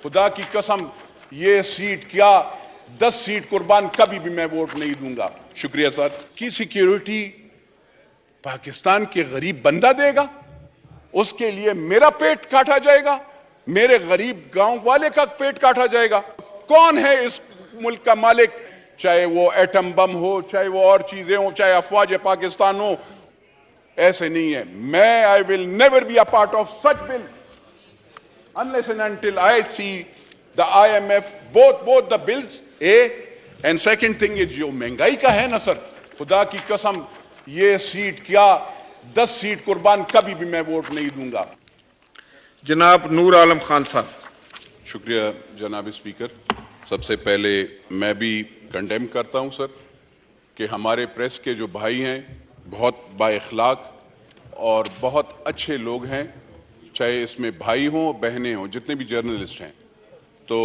खुदा की कसम, ये सीट क्या 10 सीट कुर्बान, कभी भी मैं वोट नहीं दूंगा। शुक्रिया सर। की सिक्योरिटी पाकिस्तान के गरीब बंदा देगा, उसके लिए मेरा पेट काटा जाएगा, मेरे गरीब गांव वाले का पेट काटा जाएगा। कौन है इस मुल्क का मालिक? चाहे वो एटम बम हो, चाहे वो और चीजें हो, चाहे अफवाज पाकिस्तान हो, ऐसे नहीं है। मैं I will never be a part of such bill unless and until I see the IMF both the bills and second thing is जो महंगाई का है ना सर, खुदा की कसम, ये सीट क्या 10 सीट कुर्बान, कभी भी मैं वोट नहीं दूंगा। जनाब नूर आलम खान साहब। शुक्रिया जनाब स्पीकर। सबसे पहले मैं भी कंडेम करता हूं सर कि हमारे प्रेस के जो भाई हैं बहुत बाइखलाक और बहुत अच्छे लोग हैं, चाहे इसमें भाई हों बहनें हों, जितने भी जर्नलिस्ट हैं, तो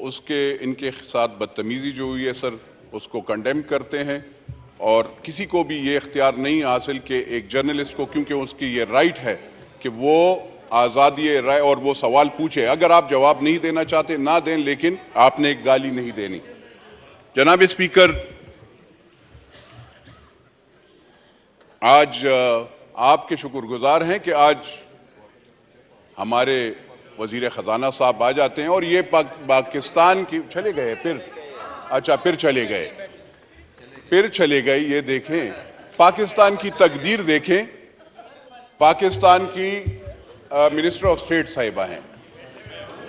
उसके इनके साथ बदतमीज़ी जो हुई है सर, उसको कंडेम करते हैं। और किसी को भी ये इख्तियार नहीं हासिल कि एक जर्नलिस्ट को, क्योंकि उसकी ये राइट है कि वो आज़ादी राय और वो सवाल पूछे। अगर आप जवाब नहीं देना चाहते ना दें, लेकिन आपने एक गाली नहीं देनी। जनाब स्पीकर, आज आपके शुक्रगुजार हैं कि आज हमारे वजीर ख़जाना साहब आ जाते हैं और ये पाकिस्तान की चले गए फिर चले गए। ये देखें पाकिस्तान की तकदीर, देखें पाकिस्तान की मिनिस्टर ऑफ स्टेट साहिबा हैं,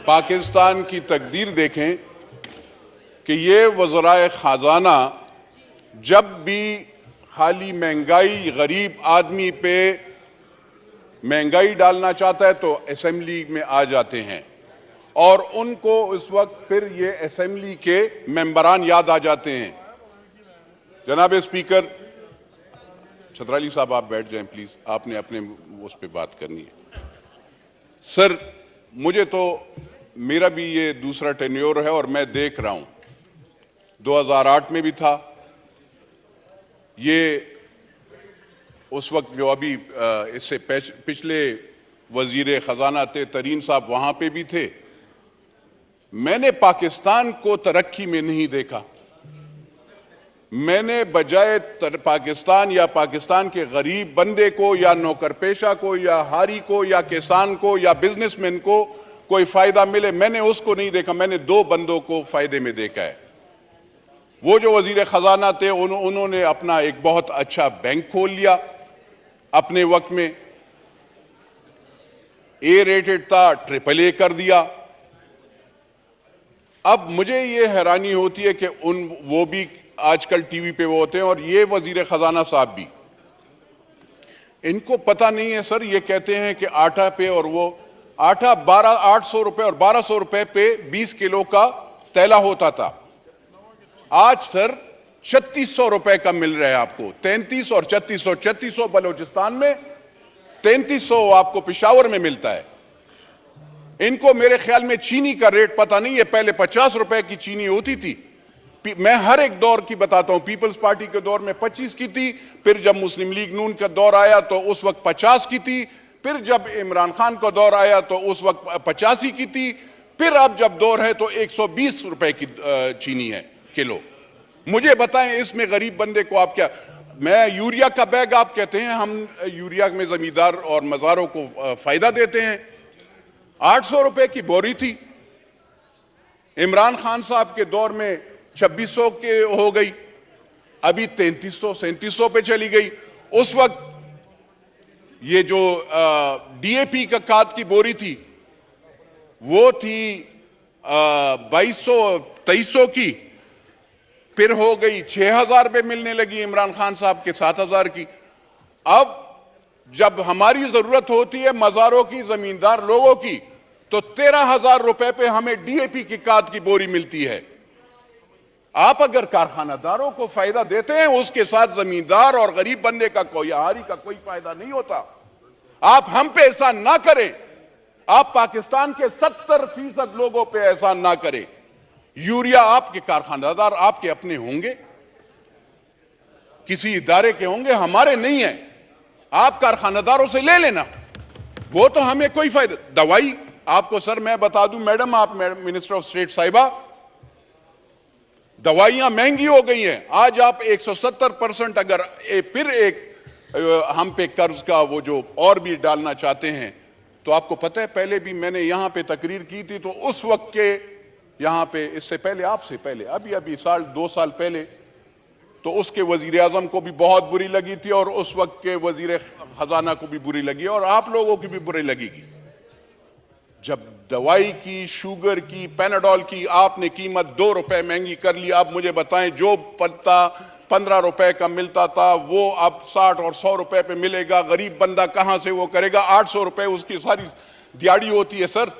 पाकिस्तान की तकदीर देखें कि ये वज़राए ख़जाना जब भी खाली महंगाई, गरीब आदमी पे महंगाई डालना चाहता है तो असेंबली में आ जाते हैं और उनको उस वक्त फिर ये असेंबली के मेंबरान याद आ जाते हैं। जनाब स्पीकर, छतराली साहब आप बैठ जाएं प्लीज, आपने अपने उस पर बात करनी है। सर, मुझे तो मेरा भी ये दूसरा टेन्योर है और मैं देख रहा हूं 2008 में भी था ये, उस वक्त जो अभी इससे पिछले वजीर खजाना थे तरीन साहब, वहां पे भी थे। मैंने पाकिस्तान को तरक्की में नहीं देखा। मैंने बजाय पाकिस्तान या पाकिस्तान के गरीब बंदे को या नौकर पेशा को या हारी को या किसान को या बिजनेसमैन को कोई फायदा मिले, मैंने उसको नहीं देखा। मैंने 2 बंदों को फायदे में देखा है। वो जो वजीर खजाना थे उन्होंने अपना एक बहुत अच्छा बैंक खोल लिया अपने वक्त में, ए रेटेड था, AAA कर दिया। अब मुझे ये हैरानी होती है कि वो भी आजकल टीवी पे वो होते हैं और ये वजीर खजाना साहब भी, इनको पता नहीं है सर। ये कहते हैं कि आटा पे, और वो आटा 800 रुपए और 1200 रुपए पे 20 किलो का तैला होता था। आज सर 3600 रुपए का मिल रहा है आपको, 33 और 3600। 3600 बलोचिस्तान में, 3300 आपको पिशावर में मिलता है। इनको मेरे ख्याल में चीनी का रेट पता नहीं है। पहले 50 रुपए की चीनी होती थी। मैं हर एक दौर की बताता हूं। पीपल्स पार्टी के दौर में 25 की थी, फिर जब मुस्लिम लीग नून का दौर आया तो उस वक्त 50 की थी, फिर जब इमरान खान का दौर आया तो उस वक्त 85 की थी, फिर अब जब दौर है तो 120 रुपए की चीनी है किलो। मुझे बताएं इसमें गरीब बंदे को आप क्या, मैं यूरिया का बैग आप कहते हैं हम यूरिया में जमींदार और मज़ारों को फायदा देते हैं। 800 रुपए की बोरी थी। इमरान खान साहब के दौर में 2600 के हो गई, अभी 3300-3700 पे चली गई। उस वक्त ये जो DAP का खाद की बोरी थी वो थी 2200-2300 की, फिर हो गई 6000 पे मिलने लगी इमरान खान साहब के 7000 की। अब जब हमारी जरूरत होती है मज़ारों की, जमींदार लोगों की, तो 13000 रुपए पे हमें DAP की खाद की बोरी मिलती है। आप अगर कारखानादारों को फायदा देते हैं, उसके साथ जमींदार और गरीब बंदे का कोई हारी का कोई फायदा नहीं होता। आप हम पे एहसान ना करें, आप पाकिस्तान के 70% लोगों पे एहसान ना करें। यूरिया आपके कारखानादार आपके अपने होंगे, किसी इदारे के होंगे, हमारे नहीं है। आप कारखानादारों से ले लेना, वो तो हमें कोई फायदा। दवाई आपको सर मैं बता दूं मैडम, आप मिनिस्टर ऑफ स्टेट साहिबा, दवाइयां महंगी हो गई हैं। आज आप 170% अगर फिर एक हम पे कर्ज का वो जो और भी डालना चाहते हैं, तो आपको पता है पहले भी मैंने यहां पे तकरीर की थी, तो उस वक्त के यहां पे, इससे पहले, आपसे पहले, अभी 2 साल पहले, तो उसके वजीर आजम को भी बहुत बुरी लगी थी और उस वक्त के वजीर खजाना को भी बुरी लगी और आप लोगों की भी बुरी लगेगी। जब दवाई की, शुगर की, पैनाडोल की आपने कीमत 2 रुपए महंगी कर ली, आप मुझे बताएं जो पत्ता 15 रुपए का मिलता था वो अब 60 और 100 रुपए पे मिलेगा। गरीब बंदा कहां से वो करेगा? 800 रुपए उसकी सारी दिहाड़ी होती है सर,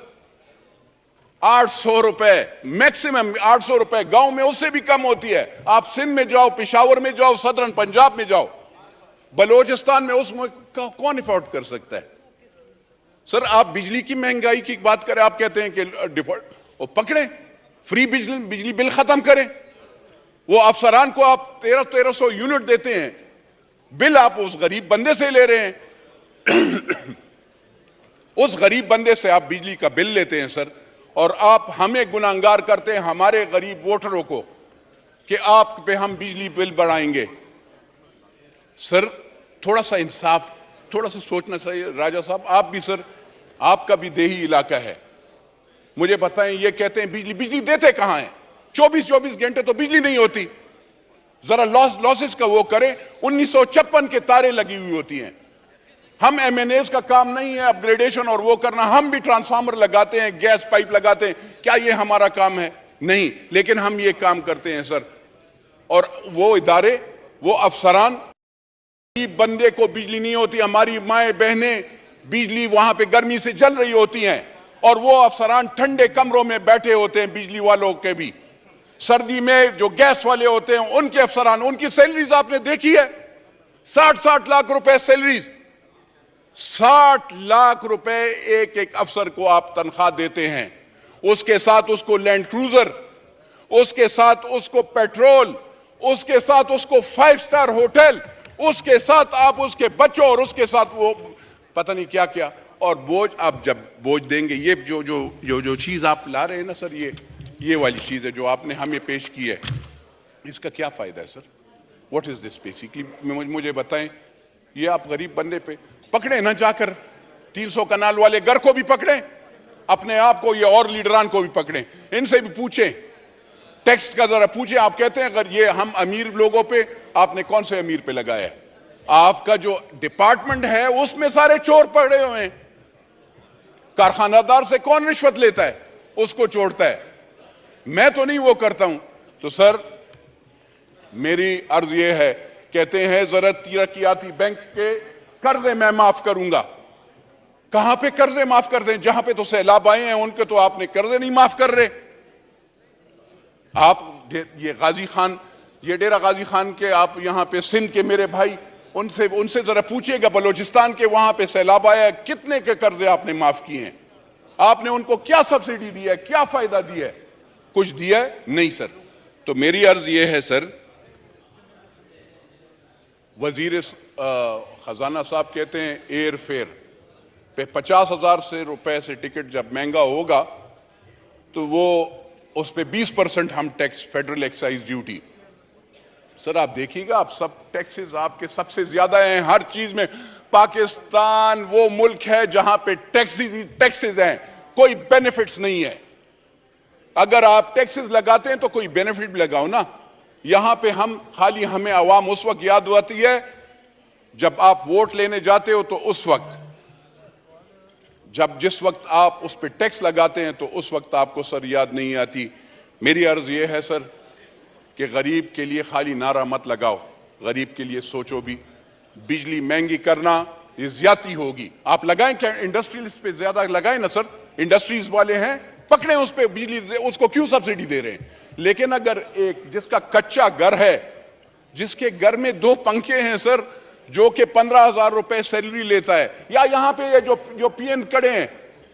800 रुपए मैक्सिमम, 800 रुपए गांव में उससे भी कम होती है। आप सिंध में जाओ, पेशावर में जाओ, सदरन पंजाब में जाओ, बलोचिस्तान में, उसमें कौन अफोर्ड कर सकता है? सर आप बिजली की महंगाई की बात करें, आप कहते हैं कि डिफॉल्ट, वो पकड़े, फ्री बिजली बिल खत्म करें। वो अफसरान को आप 1300 यूनिट देते हैं, बिल आप उस गरीब बंदे से ले रहे हैं। उस गरीब बंदे से आप बिजली का बिल लेते हैं सर, और आप हमें गुनाहगार करते हैं, हमारे गरीब वोटरों को, कि आप पे हम बिजली बिल बढ़ाएंगे। सर थोड़ा सा इंसाफ, थोड़ा सा सोचना चाहिए। राजा साहब आप भी सर, आपका भी देही इलाका है, मुझे बताएं, ये कहते हैं बिजली देते कहां हैं? 24 घंटे तो बिजली नहीं होती। जरा लॉसेस का वो करें। 1956 के तारे लगी हुई होती हैं। हम एमएनएस का काम नहीं है अपग्रेडेशन और वो करना, हम भी ट्रांसफार्मर लगाते हैं, गैस पाइप लगाते हैं, क्या ये हमारा काम है? नहीं, लेकिन हम ये काम करते हैं सर। और वो इदारे, वो अफसरान, बंदे को बिजली नहीं होती, हमारी माए बहनें बिजली वहां पे गर्मी से जल रही होती हैं, और वो अफसरान ठंडे कमरों में बैठे होते हैं, बिजली वालों के भी। सर्दी में जो गैस वाले होते हैं उनके अफसरान, उनकी सैलरीज आपने देखी है, 60 लाख रुपए सैलरीज, 60 लाख रुपए एक एक अफसर को आप तनख्वाह देते हैं। उसके साथ उसको लैंड क्रूजर, उसके साथ उसको पेट्रोल, उसके साथ उसको 5 स्टार होटल, उसके साथ आप उसके बच्चों, और उसके साथ वो पता नहीं क्या क्या। और बोझ, आप जब बोझ देंगे, ये जो जो जो जो चीज आप ला रहे हैं ना सर, ये वाली चीज है जो आपने हमें पेश की है, इसका क्या फायदा है sir? What is this basically? मुझे बताएं। ये आप गरीब बंदे पे पकड़े ना, जाकर 300 कनाल वाले घर को भी पकड़े, अपने आप को, ये और लीडरान को भी पकड़े, इनसे भी पूछें, टैक्स का जरा पूछें। आप कहते हैं अगर ये हम अमीर लोगों पे, आपने कौन से अमीर पे लगाया है? आपका जो डिपार्टमेंट है उसमें सारे चोर पड़े हुए हैं। कारखानादार से कौन रिश्वत लेता है? उसको छोड़ता है। मैं तो नहीं वो करता हूं। तो सर मेरी अर्ज ये है, कहते हैं जरा तरक्याती बैंक के कर्जे मैं माफ करूंगा। कहां पे कर्जे माफ कर दें? जहां पे तो सैलाब आए हैं उनके तो आपने कर्जे नहीं माफ कर रहे। आप ये गाजी खान, ये डेरा गाजी खान के, आप यहां पे सिंध के मेरे भाई, उनसे जरा पूछिएगा, बलोचिस्तान के वहां पे सैलाब आया, कितने के कर्जे आपने माफ किए हैं? आपने उनको क्या सब्सिडी दी है, क्या फायदा दिया है? कुछ दिया है? नहीं सर। तो मेरी अर्ज यह है सर, वजीर खजाना साहब कहते हैं एयर फेयर पे 50,000 से रुपए से टिकट जब महंगा होगा तो वो उस पे 20% हम tax, federal excise duty. Sir आप देखिएगा, आप सब टैक्सेस आपके सबसे ज्यादा हैं हर चीज में। पाकिस्तान वो मुल्क है जहां पे टैक्सेस हैं, कोई बेनिफिट्स नहीं है। अगर आप टैक्सेस लगाते हैं तो कोई बेनिफिट भी लगाओ ना। यहां पे हम खाली, हमें आवाम उस वक्त याद आती है जब आप वोट लेने जाते हो, तो उस वक्त जिस वक्त आप उस पर टैक्स लगाते हैं तो उस वक्त आपको सर याद नहीं आती। मेरी अर्ज यह है सर कि गरीब के लिए खाली नारा मत लगाओ, गरीब के लिए सोचो भी। बिजली महंगी करना ये ज्यादती होगी। आप लगाएं क्या? इंडस्ट्रियलिस्ट पे ज्यादा लगाएं ना सर, इंडस्ट्रीज वाले हैं, पकड़े उस पे बिजली, उसको क्यों सब्सिडी दे रहे हैं? लेकिन अगर एक जिसका कच्चा घर है, जिसके घर में 2 पंखे हैं सर, जो कि 15,000 रुपए सैलरी लेता है, या यहां पे ये जो पीएन खड़े हैं,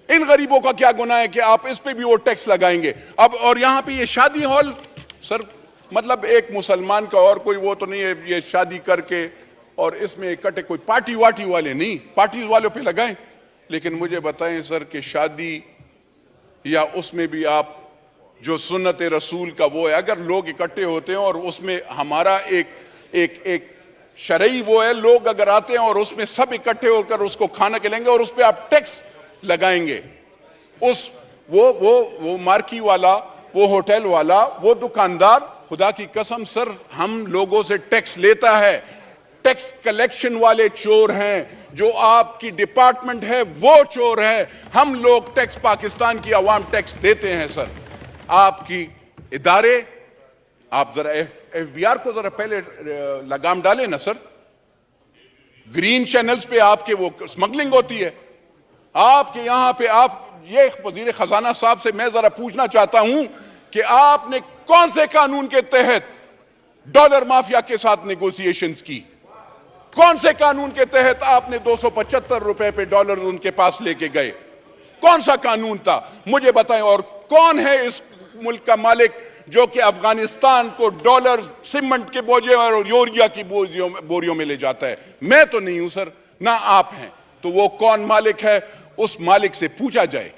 इन गरीबों का क्या गुनाह है कि आप इस पे भी वो टैक्स लगाएंगे? अब और यहां पे ये शादी हॉल सर, मतलब एक मुसलमान का और कोई वो तो नहीं है, ये शादी करके और इसमें इकट्ठे, कोई पार्टी वाटी वाले नहीं, पार्टीज वालों पे लगाएं। लेकिन मुझे बताएं सर कि शादी या उसमें भी आप जो सुन्नत रसूल का वो है, अगर लोग इकट्ठे होते हैं और उसमें हमारा एक शरई वो है, लोग अगर आते हैं और उसमें सब इकट्ठे होकर उसको खाना खिलाएंगे और उस पर आप टैक्स लगाएंगे, उस वो मार्की वाला, वो होटल वाला, वो दुकानदार, खुदा की कसम सर हम लोगों से टैक्स लेता है। टैक्स कलेक्शन वाले चोर हैं, जो आपकी डिपार्टमेंट है वो चोर है। हम लोग टैक्स, पाकिस्तान की आवाम टैक्स देते हैं सर। आपकी इदारे, आप जरा एफबीआर को जरा पहले लगाम डालें ना सर। ग्रीन चैनल्स पे आपके वो स्मगलिंग होती है, आपके यहां पे आप ये वजीर खजाना साहब से मैं जरा पूछना चाहता हूं कि आपने कौन से कानून के तहत डॉलर माफिया के साथ नेगोशिएशंस की? कौन से कानून के तहत आपने 275 रुपए पे डॉलर उनके पास लेके गए? कौन सा कानून था मुझे बताएं। और कौन है इस मुल्क का मालिक जो कि अफगानिस्तान को डॉलर सीमेंट के बोझे और यूरिया की बोरियों में ले जाता है? मैं तो नहीं हूं सर, ना आप हैं। तो वो कौन मालिक है? उस मालिक से पूछा जाए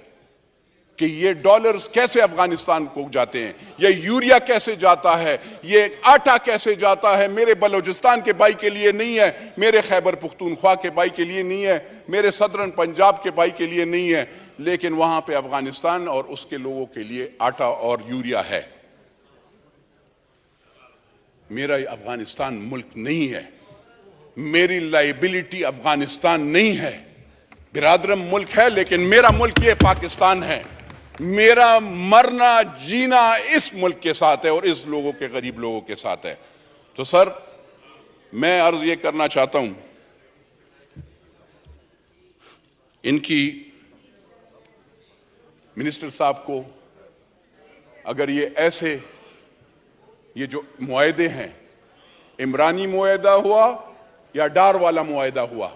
कि ये डॉलर्स कैसे अफगानिस्तान को जाते हैं, ये यूरिया कैसे जाता है, ये आटा कैसे जाता है। मेरे बलोचिस्तान के भाई के लिए नहीं है, मेरे खैबर पुख्तूनख्वा के भाई के लिए नहीं है, मेरे सदरन पंजाब के भाई के लिए नहीं है, लेकिन वहां पे अफगानिस्तान और उसके लोगों के लिए आटा और यूरिया है। मेरा अफगानिस्तान मुल्क नहीं है, मेरी लाइबिलिटी अफगानिस्तान नहीं है। बिरादरम मुल्क है लेकिन मेरा मुल्क ये पाकिस्तान है। मेरा मरना जीना इस मुल्क के साथ है और इस लोगों के, गरीब लोगों के साथ है। तो सर मैं अर्ज ये करना चाहता हूं, इनकी मिनिस्टर साहब को, अगर ये ऐसे ये जो मुआहदे हैं, इमरानी मुआहदा हुआ या डार वाला मुआहदा हुआ,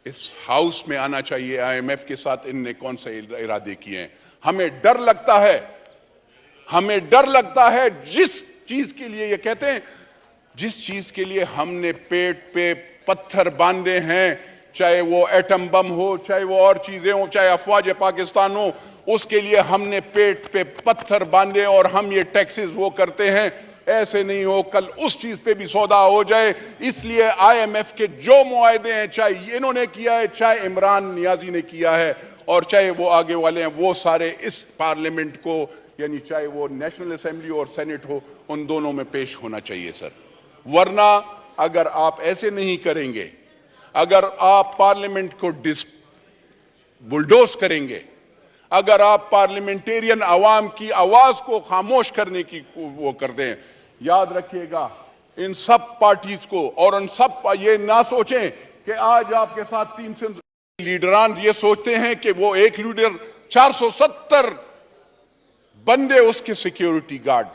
इस हाउस में आना चाहिए। IMF के साथ इनने कौन से इरादे किए हैं? हमें डर लगता है, हमें डर लगता है जिस चीज के लिए ये कहते हैं, जिस चीज के लिए हमने पेट पे पत्थर बांधे हैं, चाहे वो एटम बम हो, चाहे वो और चीजें हो, चाहे अफवाज पाकिस्तान हो, उसके लिए हमने पेट पे पत्थर बांधे और हम ये टैक्सेस वो करते हैं। ऐसे नहीं हो कल उस चीज पे भी सौदा हो जाए। इसलिए IMF के जो मुआहदे हैं, चाहे इन्होंने किया है, चाहे इमरान नियाजी ने किया है, और चाहे वो आगे वाले हैं, वो सारे इस पार्लियामेंट को, यानी चाहे वो नेशनल असेंबली और सेनेट हो, उन दोनों में पेश होना चाहिए सर। वरना अगर आप ऐसे नहीं करेंगे, अगर आप पार्लियामेंट को बुलडोज करेंगे, अगर आप पार्लियामेंटेरियन आवाम की आवाज को खामोश करने की वो करते हैं, याद रखिएगा इन सब पार्टीज को, और उन सब ये ना सोचें कि आज आपके साथ 300 लीडरान ये सोचते हैं कि वो एक लीडर 470 बंदे उसके सिक्योरिटी गार्ड,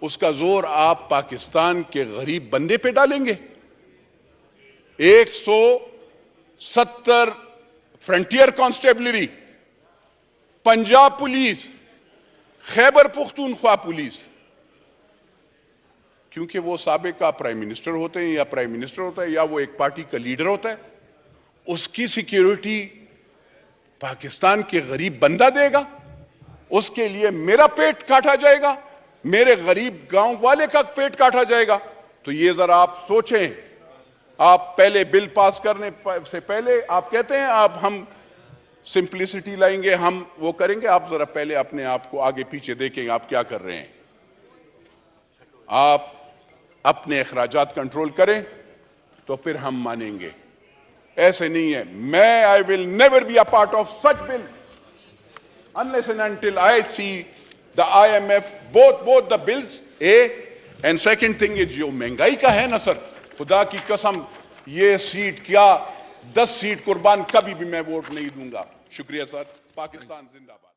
उसका जोर आप पाकिस्तान के गरीब बंदे पे डालेंगे। 170 frontier constabulary, Punjab police, Khyber Pakhtunkhwa police, क्योंकि वो साबिका प्राइम मिनिस्टर होते हैं या प्राइम मिनिस्टर होता है या वो एक पार्टी का लीडर होता है, उसकी सिक्योरिटी पाकिस्तान के गरीब बंदा देगा। उसके लिए मेरा पेट काटा जाएगा, मेरे गरीब गांव वाले का पेट काटा जाएगा। तो ये जरा आप सोचें। आप पहले बिल पास करने से पहले आप कहते हैं आप हम सिंप्लिसिटी लाएंगे, हम वो करेंगे। आप जरा पहले अपने आप को आगे पीछे देखेंगे आप क्या कर रहे हैं। आप अपने अखराजात कंट्रोल करें तो फिर हम मानेंगे। ऐसे नहीं है। मैं I will never be a part of such bill unless and until I see the IMF both the bills and second thing is जो महंगाई का है ना सर, खुदा की कसम ये सीट क्या 10 सीट कुर्बान कभी भी मैं वोट नहीं दूंगा। शुक्रिया सर। पाकिस्तान जिंदाबाद।